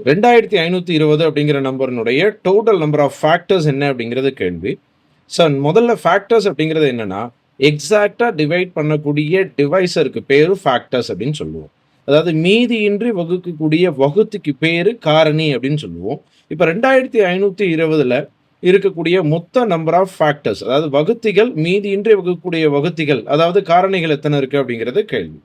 2520 அப்படிங்கிற நம்பர்னுடைய total number of factors என்ன அப்படிங்கிறது கேள்வி. ஸோ முதல்ல ஃபேக்டர்ஸ் அப்படிங்கிறது என்னன்னா, எக்ஸாக்டாக டிவைட் பண்ணக்கூடிய டிவைஸருக்கு பேரு ஃபேக்டர்ஸ் அப்படின்னு சொல்லுவோம். அதாவது மீதியின்றி வகுக்கக்கூடிய வகுத்திக்கு பேரு காரணி அப்படின்னு சொல்லுவோம். இப்போ 2520ல இருக்கக்கூடிய மொத்த நம்பர் ஆஃப் ஃபேக்டர்ஸ், அதாவது வகுத்திகள், மீதியின்றி வகுக்கக்கூடிய வகுத்திகள், அதாவது காரணிகள் எத்தனை இருக்கு அப்படிங்கிறது கேள்வி.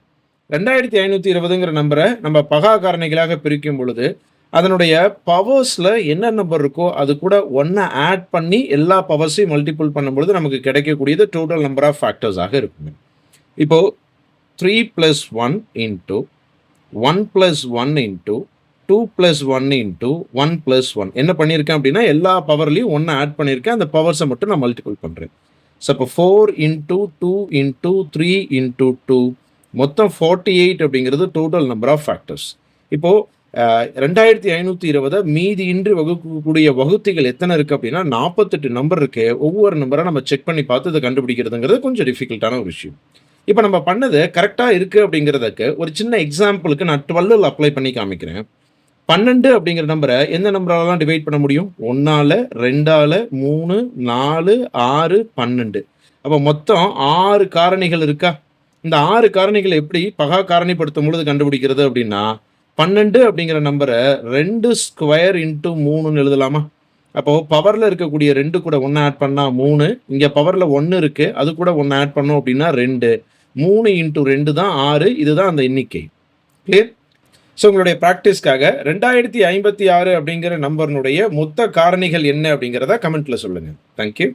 2520ங்கிற நம்பரை நம்ம பகா காரணிகளாக பிரிக்கும் பொழுது அதனுடைய பவர்ஸில் என்ன நம்பர் இருக்கோ அது கூட ஒன்றை ஆட் பண்ணி எல்லா பவர்ஸையும் மல்டிபிள் பண்ணும்பொழுது நமக்கு கிடைக்கக்கூடியது டோட்டல் நம்பர் ஆஃப் ஃபேக்டர்ஸாக இருக்குங்க. இப்போது 3 + 1 இன்ட்டு 1 + 1 இன்ட்டு 2 + 1 இன்ட்டு 1 + 1 என்ன பண்ணியிருக்கேன் அப்படின்னா எல்லா பவர்லையும் ஒன்றை ஆட் பண்ணியிருக்கேன். அந்த பவர்ஸை மட்டும் நான் மல்டிபிள் பண்ணுறேன். ஸோ இப்போ 4 இன்ட்டு 2 இன்ட்டு 3 இன்ட்டு 2 மொத்தம் 48 அப்படிங்கிறது டோட்டல் நம்பர் ஆஃப் ஃபேக்டர்ஸ். இப்போது 2520 மீதியின்றி வகுக்கக்கூடிய வகுத்திகள் எத்தனை இருக்குது அப்படின்னா 48 நம்பர் இருக்குது. ஒவ்வொரு நம்பரை நம்ம செக் பண்ணி பார்த்து இதை கண்டுபிடிக்கிறதுங்கிறது கொஞ்சம் டிஃபிகல்ட்டான ஒரு விஷயம். இப்போ நம்ம பண்ணது கரெக்டாக இருக்குது அப்படிங்கிறதுக்கு ஒரு சின்ன எக்ஸாம்பிளுக்கு நான் 12 அப்ளை பண்ணி காமிக்கிறேன். 12 அப்படிங்கிற நம்பரை எந்த நம்பராலாம் டிவைட் பண்ண முடியும்? 1ஆல் 2ஆல் 3 4 6 12. அப்போ மொத்தம் 6 காரணிகள் இருக்கா? இந்த 6 காரணிகளை எப்படி பகா காரணிப்படுத்தும் பொழுது கண்டுபிடிக்கிறது அப்படின்னா 12 அப்படிங்கிற நம்பரை 2 ஸ்கொயர் இன்ட்டு 3ன்னு எழுதலாமா? அப்போது பவரில் இருக்கக்கூடிய 2 கூட 1 ஆட் பண்ணால் 3, இங்கே பவரில் 1 இருக்குது, அது கூட 1 ஆட் பண்ணோம் அப்படின்னா 2, 3 இன்ட்டு 2 தான் 6, இதுதான் அந்த எண்ணிக்கை. கிளியர்? ஸோ உங்களுடைய ப்ராக்டிஸ்க்காக 2056 அப்படிங்கிற நம்பர்னுடைய மொத்த காரணிகள் என்ன அப்படிங்கிறத கமெண்ட்டில் சொல்லுங்கள். தேங்க்யூ.